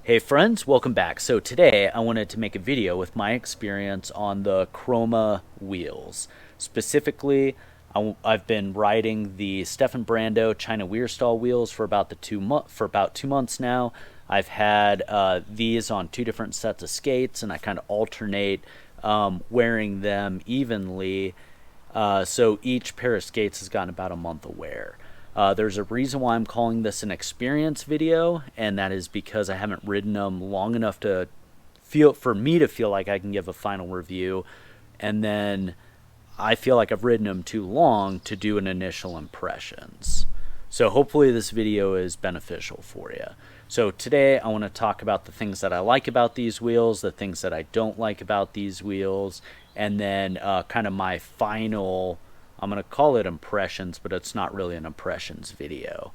Hey friends, welcome back. So today I wanted to make a video with my experience on the Chroma Wheels. Specifically, I've been riding the Stefan Brando China Weirstall wheels for about 2 months now. I've had these on two different sets of skates, and I kind of alternate wearing them evenly. So each pair of skates has gotten about a month of wear. There's a reason why I'm calling this an experience video, and that is because I haven't ridden them long enough to for me to feel like I can give a final review, and then I feel like I've ridden them too long to do an initial impressions. So hopefully this video is beneficial for you. So today I want to talk about the things that I like about these wheels, the things that I don't like about these wheels, and then kind of my final, I'm going to call it impressions, but it's not really an impressions video.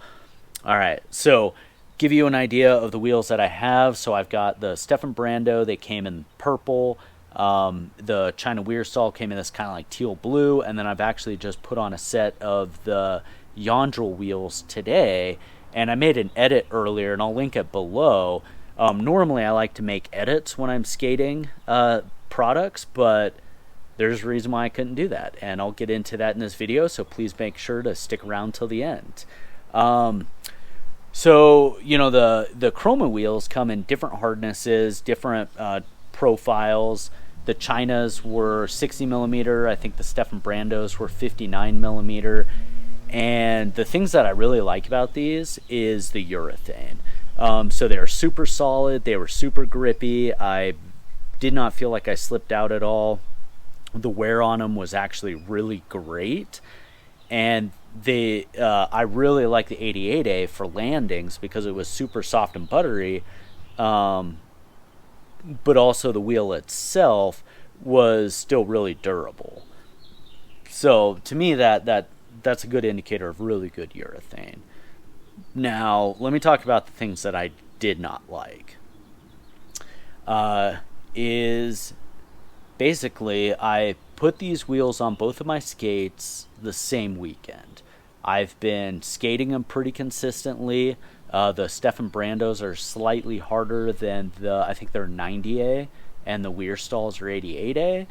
All right, so give you an idea of the wheels that I have. So I've got the Stefan Brando. They came in purple. The China Weirstall came in this kind of like teal blue. And then I've actually just put on a set of the Yondrel wheels today. And I made an edit earlier, and I'll link it below. Normally I like to make edits when I'm skating products, but there's a reason why I couldn't do that, and I'll get into that in this video, so please make sure to stick around till the end. So, you know, the Chroma wheels come in different hardnesses, different profiles. The Chinas were 60 millimeter. I think the Stefan Brandos were 59 millimeter. And the things that I really like about these is the urethane. So they were super solid. They were super grippy. I did not feel like I slipped out at all. The wear on them was actually really great, and I really like the 88A for landings because it was super soft and buttery, but also the wheel itself was still really durable. So to me that's a good indicator of really good urethane. Now let me talk about the things that I did not like. Is basically, I put these wheels on both of my skates the same weekend. I've been skating them pretty consistently. The Stefan Brandos are slightly harder than I think they're 90A, and the Wearstalls are 88A.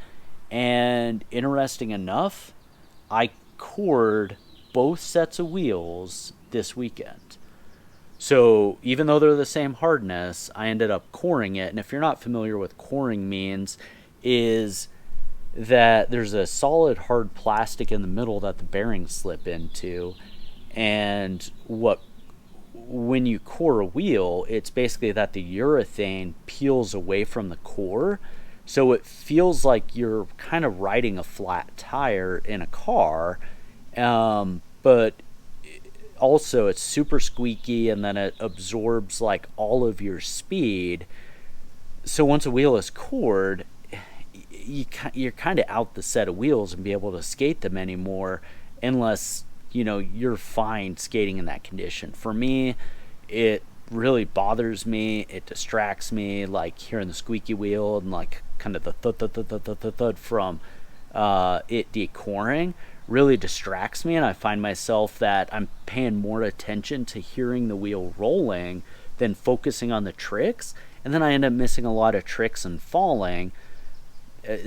And interesting enough, I cored both sets of wheels this weekend. So even though they're the same hardness, I ended up coring it. And if you're not familiar with coring means, is that there's a solid hard plastic in the middle that the bearings slip into, and when you core a wheel, it's basically that the urethane peels away from the core, so it feels like you're kind of riding a flat tire in a car, but also it's super squeaky, and then it absorbs like all of your speed. So once a wheel is cored, you're kind of out the set of wheels and be able to skate them anymore, unless you're fine skating in that condition. For me, it really bothers me. It distracts me, like hearing the squeaky wheel and like kind of the thud from it decoring really distracts me, and I find myself that I'm paying more attention to hearing the wheel rolling than focusing on the tricks, and then I end up missing a lot of tricks and falling.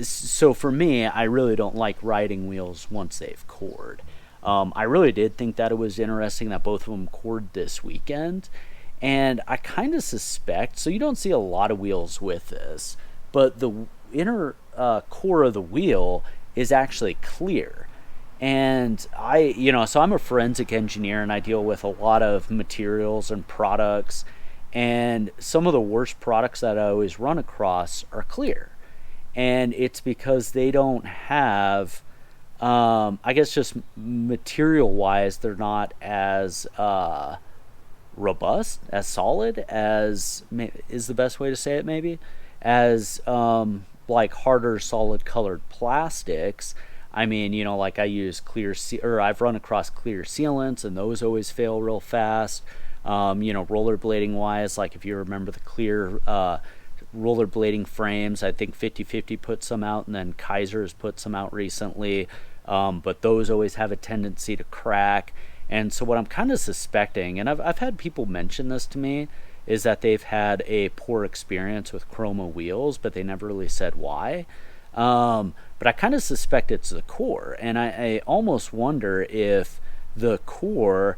So for me, I really don't like riding wheels once they've cored. I really did think that it was interesting that both of them cored this weekend, and I kind of suspect, so you don't see a lot of wheels with this, but the inner core of the wheel is actually clear. And so I'm a forensic engineer, and I deal with a lot of materials and products, and some of the worst products that I always run across are clear. And it's because they don't have, I guess just material-wise, they're not as robust, as solid, as is the best way to say it maybe, as like harder solid colored plastics. I mean, like I use I've run across clear sealants, and those always fail real fast. Rollerblading wise, like if you remember the clear rollerblading frames, I think 50/50 put some out, and then Kaiser's put some out recently, but those always have a tendency to crack. And so what I'm kind of suspecting, and I've had people mention this to me, is that they've had a poor experience with Chroma Wheels, but they never really said why. But I kind of suspect it's the core, and I almost wonder if the core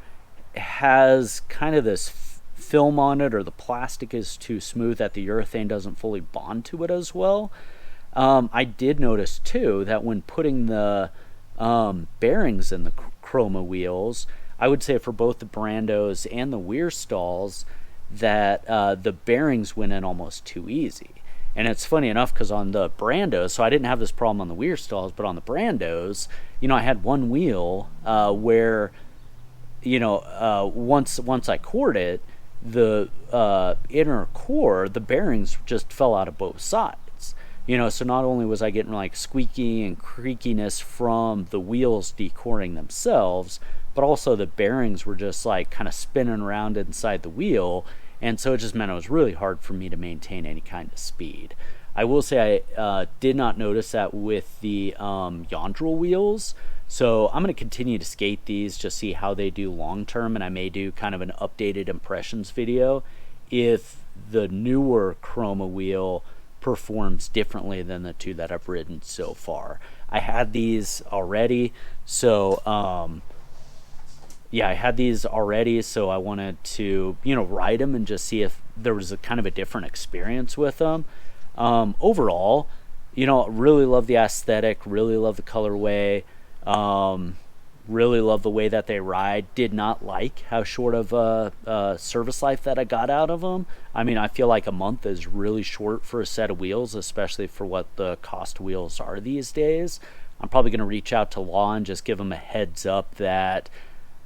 has kind of this film on it, or the plastic is too smooth that the urethane doesn't fully bond to it as well. I did notice too that when putting the bearings in the Chroma Wheels, I would say for both the Brandos and the Weir stalls, that the bearings went in almost too easy. And it's funny enough because on the Brandos, so I didn't have this problem on the Weir stalls, but on the Brandos, I had one wheel where, once I cored it, the inner core, the bearings just fell out of both sides. So not only was I getting like squeaky and creakiness from the wheels decoring themselves, but also the bearings were just like kind of spinning around inside the wheel, and so it just meant it was really hard for me to maintain any kind of speed. I will say I did not notice that with the Yondrel wheels, so I'm going to continue to skate these, just see how they do long term, and I may do kind of an updated impressions video if the newer Chroma wheel performs differently than the two that I've ridden so far. I had these already, so I had these already, so I wanted to, ride them and just see if there was a kind of a different experience with them. Overall, really love the aesthetic, really love the colorway, really love the way that they ride. Did not like how short of a service life that I got out of them. I mean, I feel like a month is really short for a set of wheels, especially for what the cost wheels are these days. I'm probably going to reach out to Law and just give them a heads up that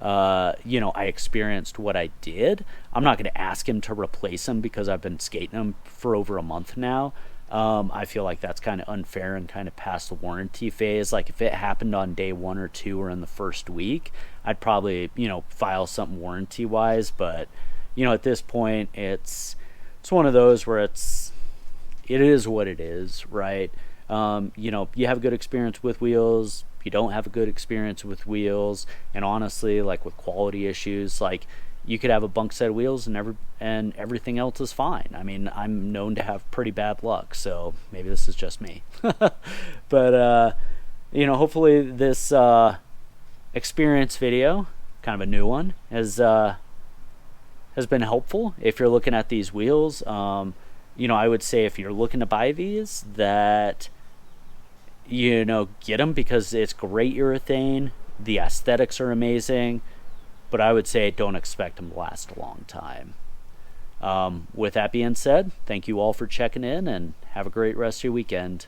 I experienced what I did. I'm not going to ask him to replace him because I've been skating him for over a month now. I feel like that's kind of unfair and kind of past the warranty phase. Like if it happened on day 1 or 2 or in the first week, I'd probably, file something warranty wise. But, at this point, it's one of those where it is what it is, right? You have a good experience with wheels, you don't have a good experience with wheels, and honestly, like with quality issues, like you could have a bunk set of wheels and everything else is fine. I mean, I'm known to have pretty bad luck, so maybe this is just me. But hopefully this experience video, kind of a new one, has been helpful if you're looking at these wheels. I would say if you're looking to buy these, that get them because it's great urethane, the aesthetics are amazing, but I would say don't expect them to last a long time. With that being said, thank you all for checking in, and have a great rest of your weekend.